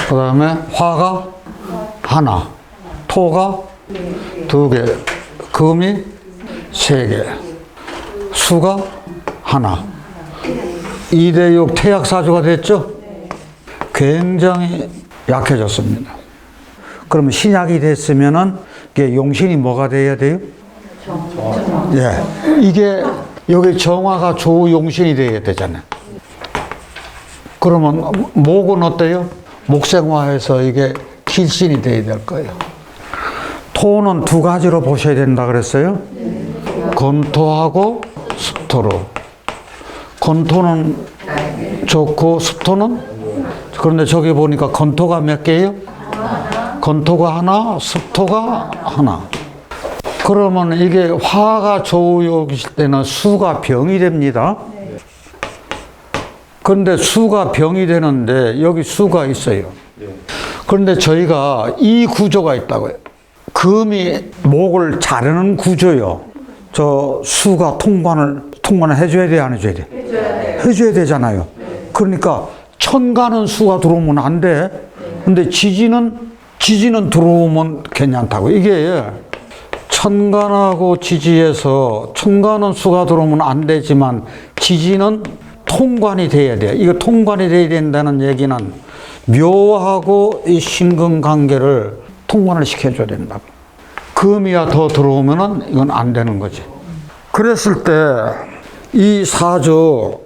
그 다음에 화가 하나, 토가 두 개, 금이 세 개, 수가 하나. 2대6 태약사주가 됐죠? 굉장히 약해졌습니다. 그러면 신약이 됐으면은 이게 용신이 뭐가 돼야 돼요? 예. 이게 여기 정화가 조용신이 돼야 되잖아요. 그러면 목은 어때요? 목생화해서 이게 길신이 돼야 될 거예요. 토는 두 가지로 보셔야 된다 그랬어요. 건토하고 습토로. 건토는 좋고 습토는? 그런데 저기 보니까 건토가 몇 개예요? 건토가 하나, 습토가 하나. 그러면 이게 화가 조욕이실 때는 수가 병이 됩니다. 그런데 수가 병이 되는데 여기 수가 있어요. 그런데 저희가 이 구조가 있다고요. 금이 목을 자르는 구조요. 저 수가 통관을 해줘야 돼, 안 해줘야 돼? 해줘야 되잖아요. 그러니까 천간은 수가 들어오면 안 돼. 근데 지지는 들어오면 괜찮다고. 이게 천간하고 지지에서 천간은 수가 들어오면 안 되지만 지지는 통관이 돼야 돼. 이거 통관이 돼야 된다는 얘기는 묘하고 이 신금 관계를 통관을 시켜줘야 된다고. 금이야 더 들어오면은 이건 안 되는 거지. 그랬을 때 이 사주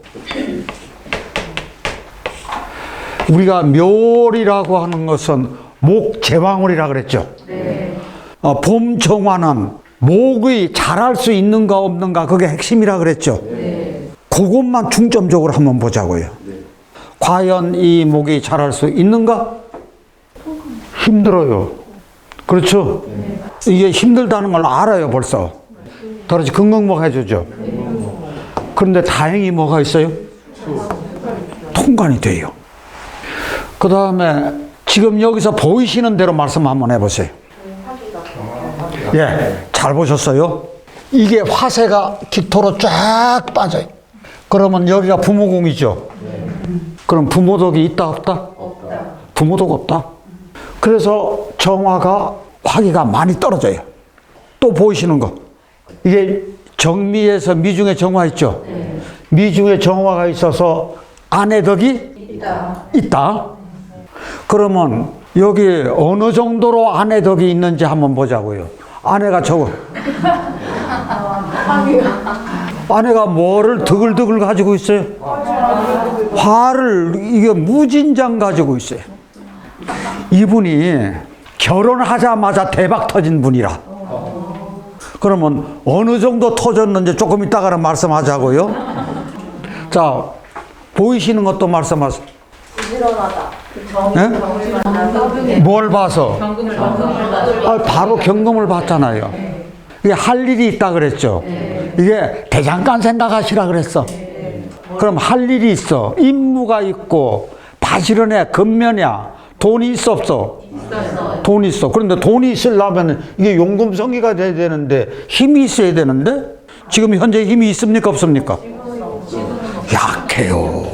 우리가 묘리라고 하는 것은 목제왕월이라 그랬죠. 봄 정화는 목이 자랄 수 있는가 없는가 그게 핵심이라 그랬죠. 그것만 중점적으로 한번 보자고요. 과연 이 목이 자랄 수 있는가? 힘들어요. 그렇죠? 이게 힘들다는 걸 알아요, 벌써. 더러지 긍긍목 해주죠. 그런데 다행히 뭐가 있어요? 통관이 돼요. 그 다음에 지금 여기서 보이시는 대로 말씀 한번 해보세요. 예, 잘 보셨어요? 이게 화세가 기토로 쫙 빠져요. 그러면 여기가 부모궁이죠. 그럼 부모덕이 있다 없다? 없다. 부모덕 없다. 그래서 정화가 화기가 많이 떨어져요. 또 보이시는 거. 이게 정미에서 미중에 정화 있죠. 미중에 정화가 있어서 안에 덕이 있다. 그러면 여기 어느 정도로 안에 덕이 있는지 한번 보자고요. 아내가 저거. 아내가 뭐를 드글드글 가지고 있어요? 화를 이게 무진장 가지고 있어요. 이분이 결혼하자마자 대박 터진 분이라. 그러면 어느 정도 터졌는지 조금 이따가는 말씀하자고요. 자, 보이시는 것도 말씀하세요. 부지런하다. 네? 뭘 봐서? 바로 경금을 봤잖아요. 이게 할 일이 있다 그랬죠. 이게 대장간 생각하시라 그랬어. 그럼 할 일이 있어. 임무가 있고 바지런해. 근면이야. 돈이 있어 없어? 돈이 있어. 그런데 돈이 있으려면 이게 용금성이가 돼야 되는데 힘이 있어야 되는데 지금 현재 힘이 있습니까 없습니까? 약해요.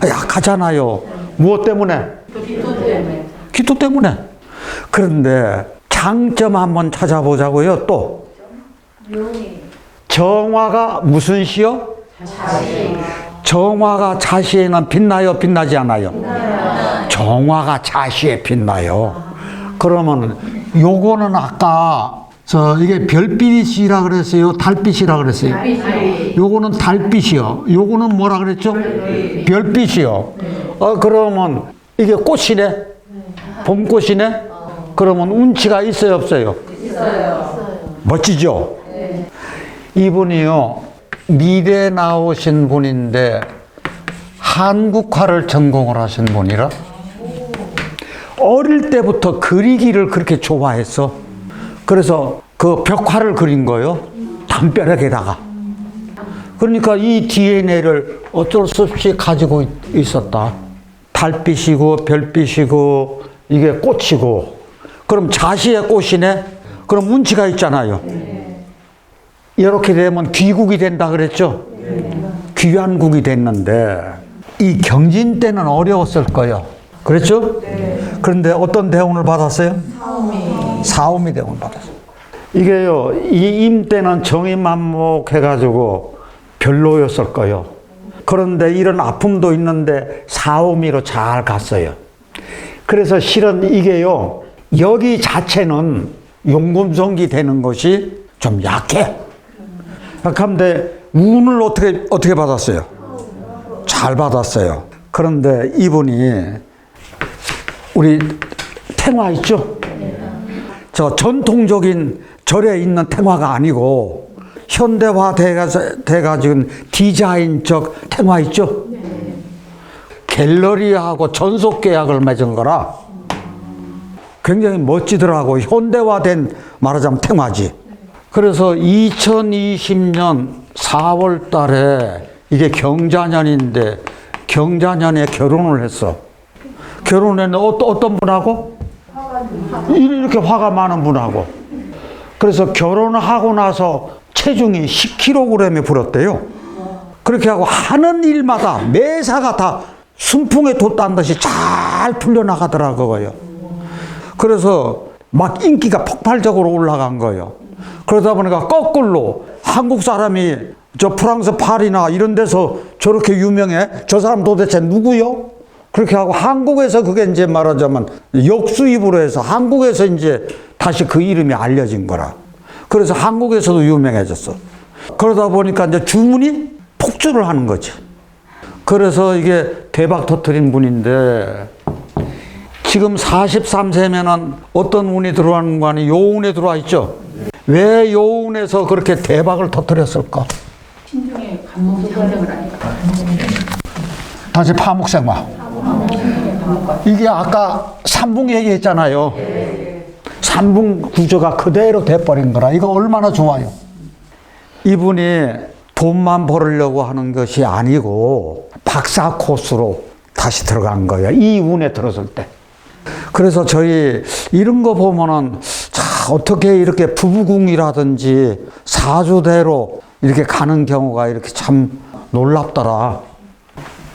약하잖아요. 무엇 때문에? 기토 때문에. 그런데 장점 한번 찾아보자고요. 또 정화가 무슨 시요? 자시. 정화가 자시에는 빛나요? 빛나지 않아요? 정화가 자시에 빛나요. 그러면 요거는 아까 이게 별빛이라 그랬어요? 달빛이라 그랬어요? 요거는 달빛이요. 요거는 뭐라 그랬죠? 별빛이요. 그러면 이게 꽃이네? 봄꽃이네? 그러면 운치가 있어요? 없어요? 있어요. 멋지죠? 이분이요. 미대 나오신 분인데 한국화를 전공을 하신 분이라 어릴 때부터 그리기를 그렇게 좋아했어. 그래서 그 벽화를 그린 거요. 담벼락에다가. 그러니까 이 DNA를 어쩔 수 없이 가지고 있었다. 달빛이고 별빛이고 이게 꽃이고. 그럼 자시의 꽃이네. 그럼 운치가 있잖아요. 이렇게 되면 귀국이 된다 그랬죠. 귀환국이 됐는데 이 경진 때는 어려웠을 거예요. 그랬죠? 네. 그런데 어떤 대우를 받았어요? 사오미 대우를 받았어요. 이게요, 이 임 때는 정의만목해가지고 별로였을 거예요. 그런데 이런 아픔도 있는데 사오미로 잘 갔어요. 그래서 실은 이게요, 여기 자체는 용금성기 되는 것이 좀 약해. 그런데 운을 어떻게 받았어요? 잘 받았어요. 그런데 이분이 우리 탱화 있죠? 저 전통적인 절에 있는 탱화가 아니고 현대화 돼가지고 디자인적 탱화 있죠? 갤러리하고 전속 계약을 맺은 거라 굉장히 멋지더라고. 현대화된 말하자면 탱화지. 그래서 2020년 4월 달에 이게 경자년인데 경자년에 결혼을 했어. 결혼했는데 어떤 분하고? 이렇게 화가 많은 분하고. 그래서 결혼을 하고 나서 체중이 10kg이 불었대요. 그렇게 하고 하는 일마다 매사가 다 순풍에 돛단 듯이 잘 풀려나가더라고요. 그래서 막 인기가 폭발적으로 올라간 거예요. 그러다 보니까 거꾸로 한국 사람이 저 프랑스 파리나 이런 데서 저렇게 유명해? 저 사람 도대체 누구요? 그렇게 하고 한국에서 그게 이제 말하자면 역수입으로 해서 한국에서 이제 다시 그 이름이 알려진 거라. 그래서 한국에서도 유명해졌어. 그러다 보니까 이제 주문이 폭주를 하는 거지. 그래서 이게 대박 터뜨린 분인데 지금 43세면은 어떤 운이 들어가는 거 아니? 요 운에 들어와 있죠? 왜 요 운에서 그렇게 대박을 터뜨렸을까? 신중에 간목 장생을 하니까. 다시 파목생화. 이게 아까 삼붕 얘기했잖아요. 삼붕 구조가 그대로 돼버린 거라. 이거 얼마나 좋아요. 이분이 돈만 벌으려고 하는 것이 아니고 박사 코스로 다시 들어간 거예요. 이 운에 들었을 때. 그래서 저희 이런 거 보면은 자, 어떻게 이렇게 부부궁이라든지 사주대로 이렇게 가는 경우가 이렇게 참 놀랍더라.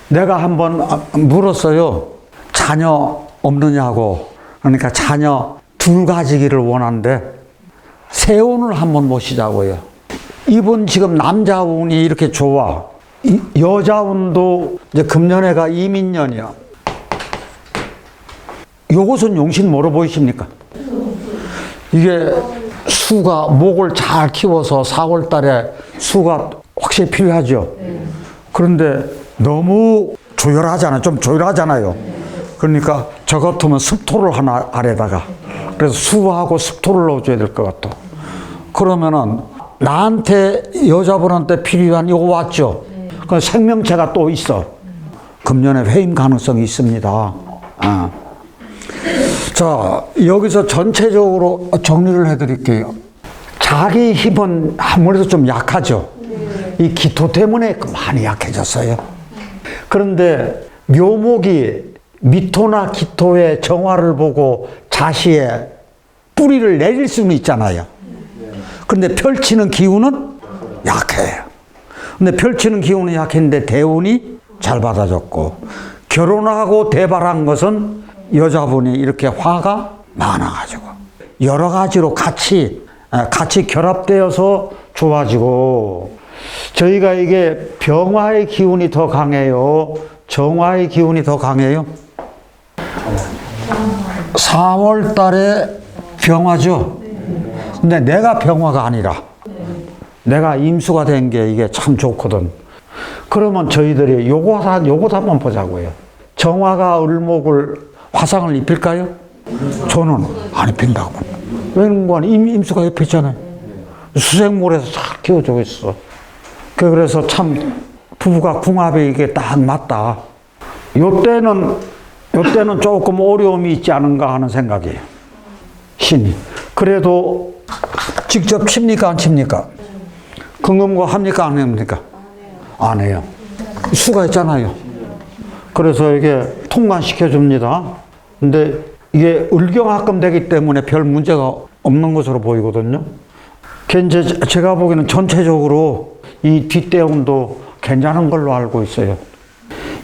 내가 한번 물었어요. 자녀 없느냐고. 그러니까 자녀 둘 가지기를 원하는데 세운을 한번 모시자고요. 이분 지금 남자 운이 이렇게 좋아. 여자 운도 이제 금년에가 이민년이야. 요것은 용신 뭐로 보이십니까? 이게 수가 목을 잘 키워서 4월 달에 수가 확실히 필요하죠. 그런데 너무 조열하잖아요. 좀 조열하잖아요. 그러니까 저 같으면 습토를 하나 아래다가 그래서 수하고 습토를 넣어줘야 될 것 같아. 그러면은 나한테 여자분한테 필요한 요거 왔죠. 그 생명체가 또 있어. 금년에 회임 가능성이 있습니다. 자, 여기서 전체적으로 정리를 해드릴게요. 자기 힘은 아무래도 좀 약하죠. 이 기토 때문에 많이 약해졌어요. 그런데 묘목이 미토나 기토의 정화를 보고 자시의 뿌리를 내릴 수는 있잖아요. 그런데 펼치는 기운은 약해요. 근데 펼치는 기운은 약했는데 대운이 잘 받아줬고, 결혼하고 대발한 것은 여자분이 이렇게 화가 많아가지고 여러 가지로 같이 결합되어서 좋아지고, 저희가 이게 병화의 기운이 더 강해요? 정화의 기운이 더 강해요? 4월 달에 병화죠? 근데 내가 병화가 아니라 내가 임수가 된 게 이게 참 좋거든. 그러면 저희들이 요거 한번 보자고요. 정화가 을목을 화상을 입힐까요? 저는 안 입힌다고. 왜냐면 임수가 옆에 있잖아요. 수생물에서 잘 키워주고 있어. 그래서 참 부부가 궁합이 이게 딱 맞다. 요때는 조금 어려움이 있지 않은가 하는 생각이에요. 신이. 그래도 직접 칩니까 안 칩니까? 금금과 합니까 안 합니까? 안 해요. 수가 있잖아요. 그래서 이게 통관시켜 줍니다. 근데 이게 을경합금 되기 때문에 별 문제가 없는 것으로 보이거든요. 이제 제가 보기에는 전체적으로 이 뒷대운도 괜찮은 걸로 알고 있어요.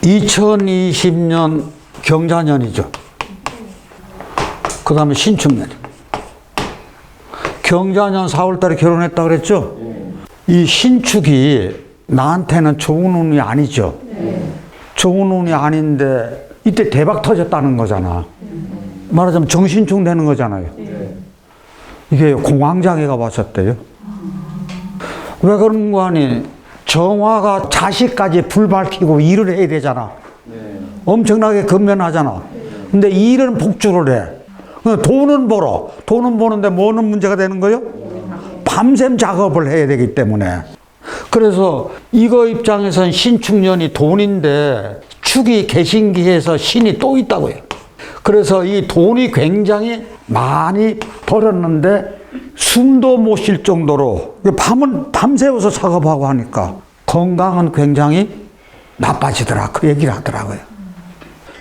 2020년 경자년이죠. 그 다음에 신축년. 경자년 4월달에 결혼했다 그랬죠? 이 신축이 나한테는 좋은 운이 아니죠. 좋은 운이 아닌데 이때 대박 터졌다는 거잖아. 말하자면 정신충 되는 거잖아요. 이게 공황장애가 왔었대요. 왜 그런 거 아니? 정화가 자식까지 불 밝히고 일을 해야 되잖아. 엄청나게 근면하잖아. 근데 일은 복주를 해. 돈은 벌어. 돈은 버는데 뭐는 문제가 되는 거요? 밤샘 작업을 해야 되기 때문에. 그래서 이거 입장에선 신축년이 돈인데 축이 개신기해서 신이 또 있다고요. 그래서 이 돈이 굉장히 많이 벌었는데 숨도 못 쉴 정도로 밤새워서 작업하고 하니까 건강은 굉장히 나빠지더라. 그 얘기를 하더라고요.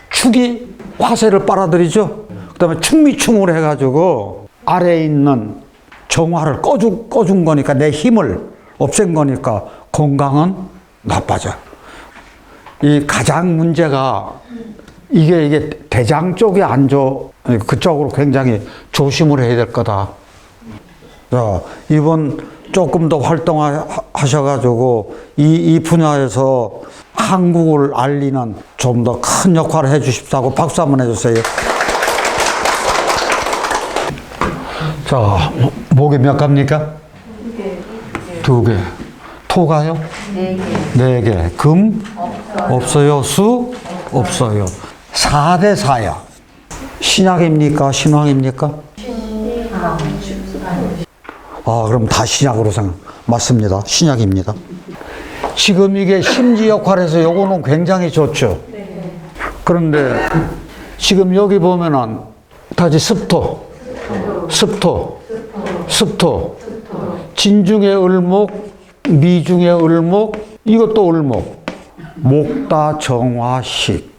축이 화세를 빨아들이죠. 그 다음에 충미충을 해가지고 아래에 있는 정화를 꺼준 거니까 내 힘을 없앤 거니까 건강은 나빠져. 이 가장 문제가 이게 대장 쪽이 안 좋아. 그쪽으로 굉장히 조심을 해야 될 거다. 자, 이번 조금 더 활동하셔가지고 이 분야에서 한국을 알리는 좀 더 큰 역할을 해주십사고 박수 한번 해주세요. 자, 목이 몇 갑니까? 2개. 토가요? 4개. 금? 없어요. 수? 없어요. 4대 4야. 신약입니까? 신왕입니까? 그럼 다 신약으로 맞습니다. 신약입니다. 지금 이게 심지 역할에서 요거는 굉장히 좋죠. 그런데 지금 여기 보면은 다시 습토. 진중의 을목, 미중의 을목, 이것도 을목. 목다 정화식,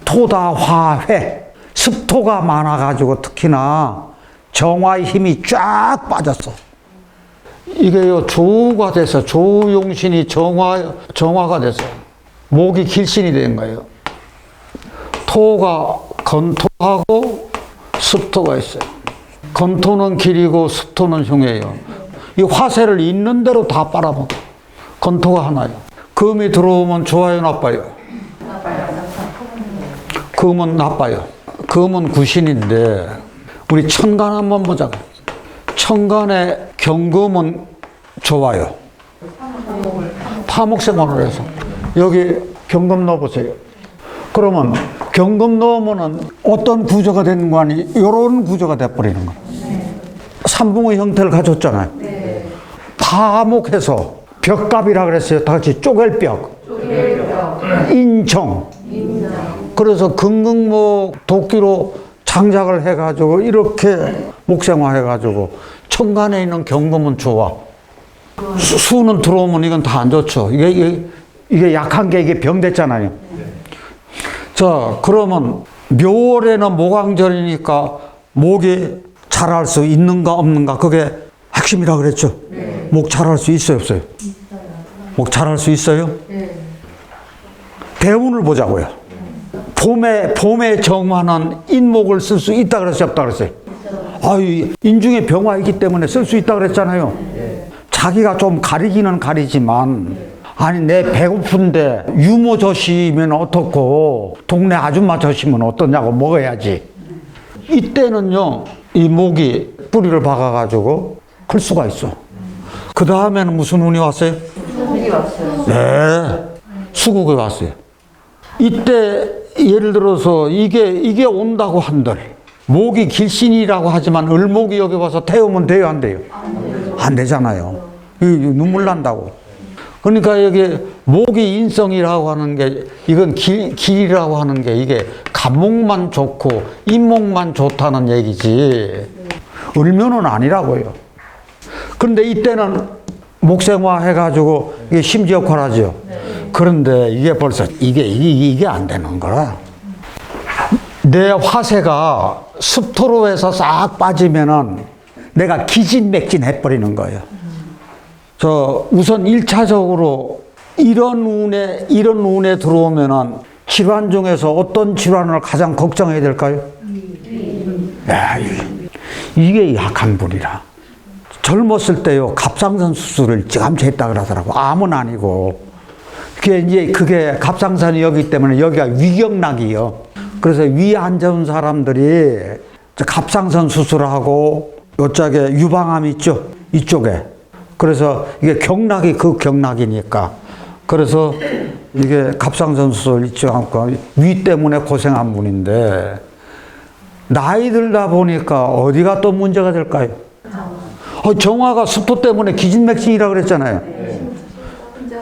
토다 화회. 습토가 많아가지고 특히나 정화의 힘이 쫙 빠졌어. 이게요, 조우가 돼서, 조우용신이 정화가 돼서, 목이 길신이 된 거예요. 토가 건토하고 습토가 있어요. 건토는 길이고 습토는 흉해요. 이 화세를 있는 대로 다 빨아먹어. 건토가 하나예요. 금이 들어오면 좋아요, 나빠요? 금은 나빠요. 금은 구신인데, 우리 천간 한번 보자고. 천간의 경금은 좋아요. 파목생활을 해서. 여기 경금 넣어보세요. 그러면 경금 넣으면은 어떤 구조가 되는 거 아니? 이런 구조가 돼버리는 거야. 삼붕의 형태를 가졌잖아요. 파목해서 벽갑이라 그랬어요. 다 같이 쪼갤벽. 인청. 그래서 금극목 도끼로 장작을 해가지고 이렇게 목생화 해가지고 천간에 있는 경금은 좋아. 수는 들어오면 이건 다 안 좋죠. 이게 약한 게 이게 병됐잖아요. 자, 그러면 묘월에는 모강절이니까 목이 자랄 수 있는가 없는가 그게 핵심이라 그랬죠. 목 자랄 수 있어요, 없어요? 목 자랄 수 있어요? 대운을 보자고요. 봄에 정화는 인목을 쓸 수 있다 그랬어요, 없다 그랬어요? 인중에 병화 있기 때문에 쓸 수 있다 그랬잖아요. 자기가 좀 가리기는 가리지만, 아니, 내 배고픈데 유모 젖이면 어떻고, 동네 아줌마 젖이면 어떠냐고 먹어야지. 이때는요, 이 목이 뿌리를 박아가지고 클 수가 있어. 그 다음에는 무슨 운이 왔어요? 수국이 왔어요. 네, 수국이 왔어요. 이때 예를 들어서 이게 온다고 한들 목이 길신이라고 하지만 을목이 여기 와서 태우면 돼요, 안 돼요? 안 되잖아요. 눈물 난다고. 그러니까 여기 목이 인성이라고 하는 게 이건 길이라고 하는 게 이게 간목만 좋고 인목만 좋다는 얘기지 을묘는 아니라고요. 그런데 이때는 목생화 해가지고 이게 심지 역할을 하죠. 그런데 이게 벌써 이게 안 되는 거라. 내 화세가 습토로 해서 싹 빠지면은 내가 기진맥진 해버리는 거예요. 우선 1차적으로 이런 운에 들어오면은 질환 중에서 어떤 질환을 가장 걱정해야 될까요? 야, 이게 약한 분이라. 젊었을 때요, 갑상선 수술을 일찌감치 했다 그러더라고. 암은 아니고. 그게 갑상선이 여기 때문에 여기가 위경락이요. 그래서 위 안 좋은 사람들이 갑상선 수술하고 요쪽에 유방암 있죠? 이쪽에. 그래서 이게 경락이 그 경락이니까. 그래서 이게 갑상선 수술 있지 않고 위 때문에 고생한 분인데 나이 들다 보니까 어디가 또 문제가 될까요? 정화가 습도 때문에 기진맥진이라고 그랬잖아요.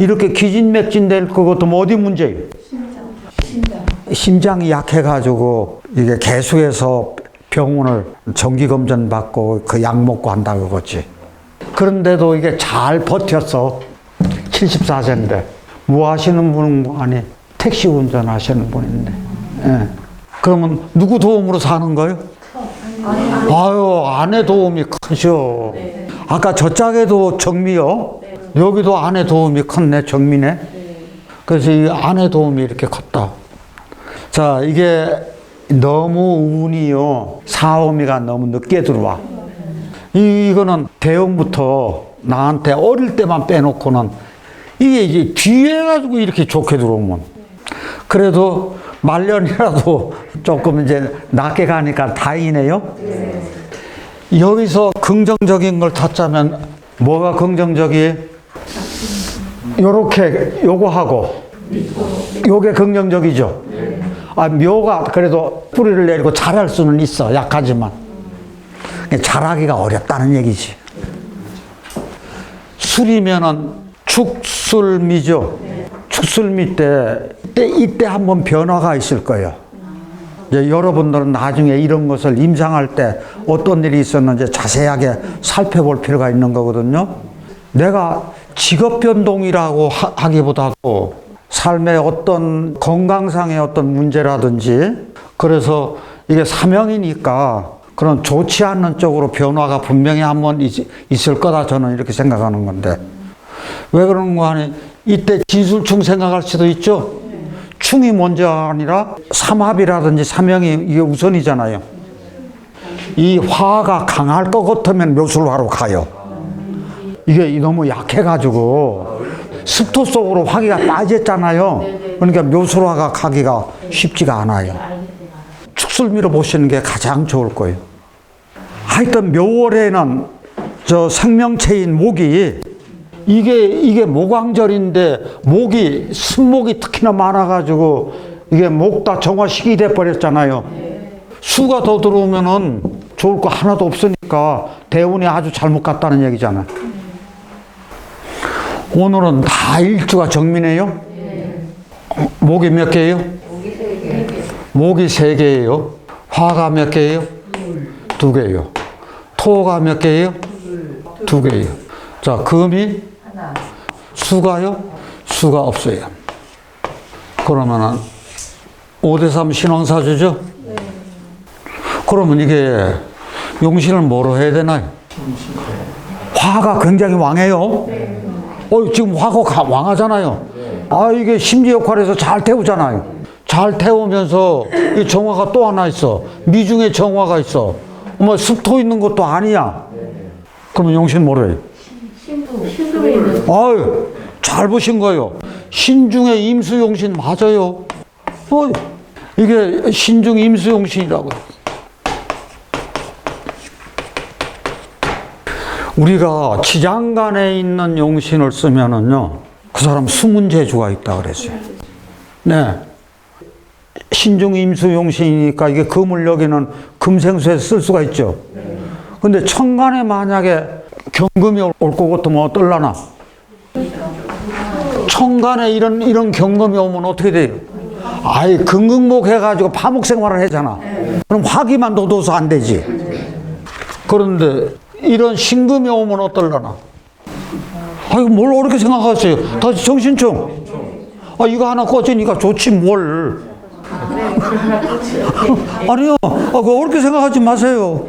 이렇게 기진맥진 될 것도 뭐 어디 문제예요? 심장이 약해가지고 이게 계속해서 병원을 정기검진 받고 그 약 먹고 한다 그거지. 그런데도 이게 잘 버텼어. 74세인데. 뭐 하시는 분은 아니 택시 운전하시는 분인데. 예. 그러면 누구 도움으로 사는 거예요? 아유, 아내 도움이 크죠. 아까 저짝에도 정미요. 여기도 아내 도움이 컸네, 정미네. 그래서 이 아내 도움이 이렇게 컸다. 자, 이게 너무 운이요. 사오미가 너무 늦게 들어와. 이거는 대형부터 나한테 어릴 때만 빼놓고는 이게 이제 뒤에 가지고 이렇게 좋게 들어오면 그래도 말년이라도 조금 이제 낮게 가니까 다행이네요. 여기서 긍정적인 걸 찾자면 뭐가 긍정적이에요? 요렇게 요거 하고 요게 긍정적이죠. 묘가 그래도 뿌리를 내리고 잘할 수는 있어. 약하지만 잘하기가 어렵다는 얘기지. 술이면은 축술미죠. 축술미 이때 한번 변화가 있을 거예요. 이제 여러분들은 나중에 이런 것을 임상할 때 어떤 일이 있었는지 자세하게 살펴볼 필요가 있는 거거든요. 내가 직업 변동이라고 하기보다도 삶의 어떤 건강상의 어떤 문제라든지 그래서 이게 사명이니까 그런 좋지 않는 쪽으로 변화가 분명히 한번 있을 거다 저는 이렇게 생각하는 건데 왜 그런 거 하니 이때 진술충 생각할 수도 있죠. 충이 먼저 아니라 삼합이라든지 사명이 이게 우선이잖아요. 이 화가 강할 것 같으면 묘술화로 가요. 이게 너무 약해가지고 습토 속으로 화기가 빠졌잖아요. 그러니까 묘술화가 가기가 쉽지가 않아요. 축술미로 보시는 게 가장 좋을 거예요. 하여튼 묘월에는 저 생명체인 목이 이게 모광절인데 목이 순목이 특히나 많아가지고 이게 목 다 정화식이 돼버렸잖아요. 수가 더 들어오면은 좋을 거 하나도 없으니까 대운이 아주 잘못 갔다는 얘기잖아요. 오늘은 다 일주가 정미네요. 목이 몇 개예요? 목이 3개예요. 화가 몇 개예요? 2개예요. 토가 몇 개예요? 2개예요. 자, 금이 수가요? 수가 없어요. 그러면은 5대3 신왕사주죠? 그러면 이게 용신을 뭐로 해야 되나요? 화가 굉장히 왕해요. 지금 화가 왕하잖아요. 이게 심지 역할에서 잘 태우잖아요. 잘 태우면서 이 정화가 또 하나 있어. 미중에 정화가 있어. 습토 있는 것도 아니야. 그러면 용신 뭐로 해요? 잘 보신 거예요. 신중에 임수용신 맞아요. 이게 신중 임수용신이라고요. 우리가 지장간에 있는 용신을 쓰면은요, 그 사람 수문제주가 있다 그랬어요. 네. 신중 임수용신이니까 이게 금을 여기는 금생수에 쓸 수가 있죠. 근데 천간에 만약에 경금이 올 것 같으면 어떨라나? 천간에 이런 경금이 오면 어떻게 돼요? 금극목 해가지고 파목 생활을 하잖아. 그럼 화기만 돋워서 안 되지. 그런데 이런 신금이 오면 어떨라나? 뭘 그렇게 생각하세요? 다 정신충. 이거 하나 꺼지니까 좋지 뭘. 아니요. 그거 그렇게 생각하지 마세요.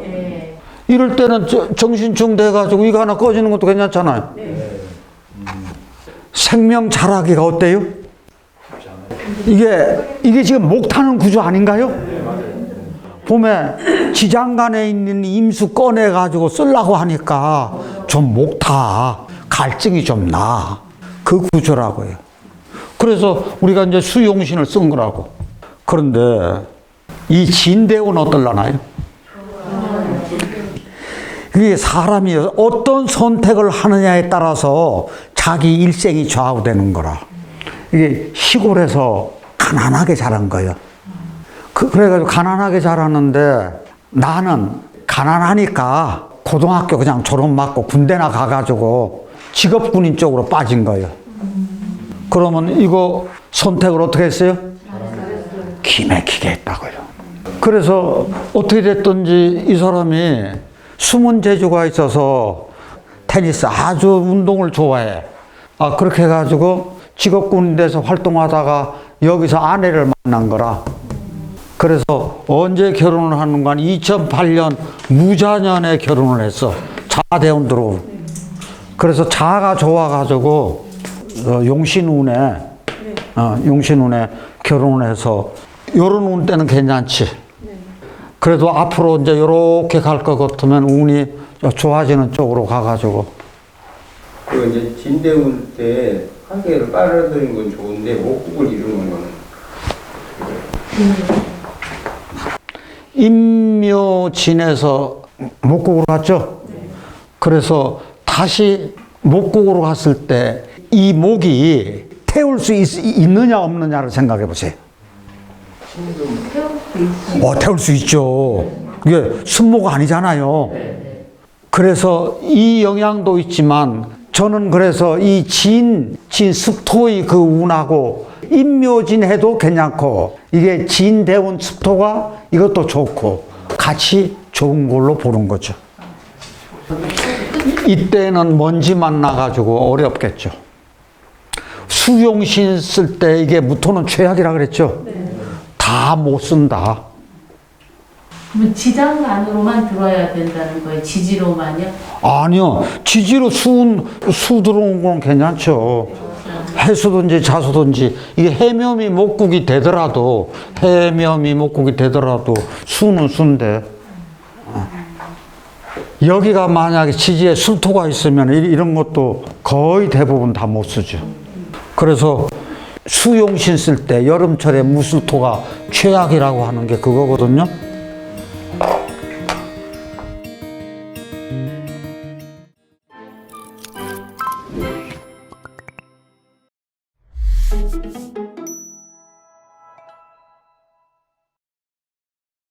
이럴 때는 정신충 돼가지고 이거 하나 꺼지는 것도 괜찮잖아요. 생명 자라기가 어때요? 이게 지금 목 타는 구조 아닌가요? 봄에 지장간에 있는 임수 꺼내가지고 쓰려고 하니까 좀 목 타. 갈증이 좀 나. 그 구조라고요. 그래서 우리가 이제 수용신을 쓴 거라고. 그런데 이 진대운 어떨라나요? 이게 사람이 어떤 선택을 하느냐에 따라서 자기 일생이 좌우되는 거라. 이게 시골에서 가난하게 자란 거예요. 그래가지고 가난하게 자랐는데 나는 가난하니까 고등학교 그냥 졸업 맞고 군대나 가가지고 직업군인 쪽으로 빠진 거예요. 그러면 이거 선택을 어떻게 했어요? 기맥히게 했다고요. 그래서 어떻게 됐든지 이 사람이 숨은 재주가 있어서 테니스 아주 운동을 좋아해. 그렇게 해가지고 직업군인 돼서 활동하다가 여기서 아내를 만난 거라. 그래서 언제 결혼을 하는가? 2008년 무자년에 결혼을 했어. 자대원 들어오고. 그래서 자가 좋아가지고 용신운에 결혼을 해서 요런 운 때는 괜찮지. 그래도 앞으로 이제 요렇게 갈 것 같으면 운이 좋아지는 쪽으로 가가지고. 그 이제 진대운 때 하계를 빨아들인 건 좋은데 목국을 이루는 거는 임묘진에서 목국으로 갔죠. 그래서 다시 목국으로 갔을 때 이 목이 태울 수 있느냐 없느냐를 생각해 보세요. 태울 수 있죠. 이게 순모가 아니잖아요. 그래서 이 영향도 있지만 저는 그래서 이 진 습토의 그 운하고 임묘진 해도 괜찮고 이게 진대운 습토가 이것도 좋고 같이 좋은 걸로 보는 거죠. 이때는 먼지만 나가지고 어렵겠죠. 수용신 쓸 때 이게 무토는 최악이라 그랬죠. 다 못 쓴다. 그러면 지장 안으로만 들어야 된다는 거예요? 지지로만요? 아니요. 지지로 수 들어온 건 괜찮죠. 해수든지 자수든지 이게 해묘미 목국이 되더라도 수는 수인데 여기가 만약에 지지에 술토가 있으면 이런 것도 거의 대부분 다 못 쓰죠. 그래서 수용신 쓸 때 여름철에 무술토가 최악이라고 하는 게 그거거든요.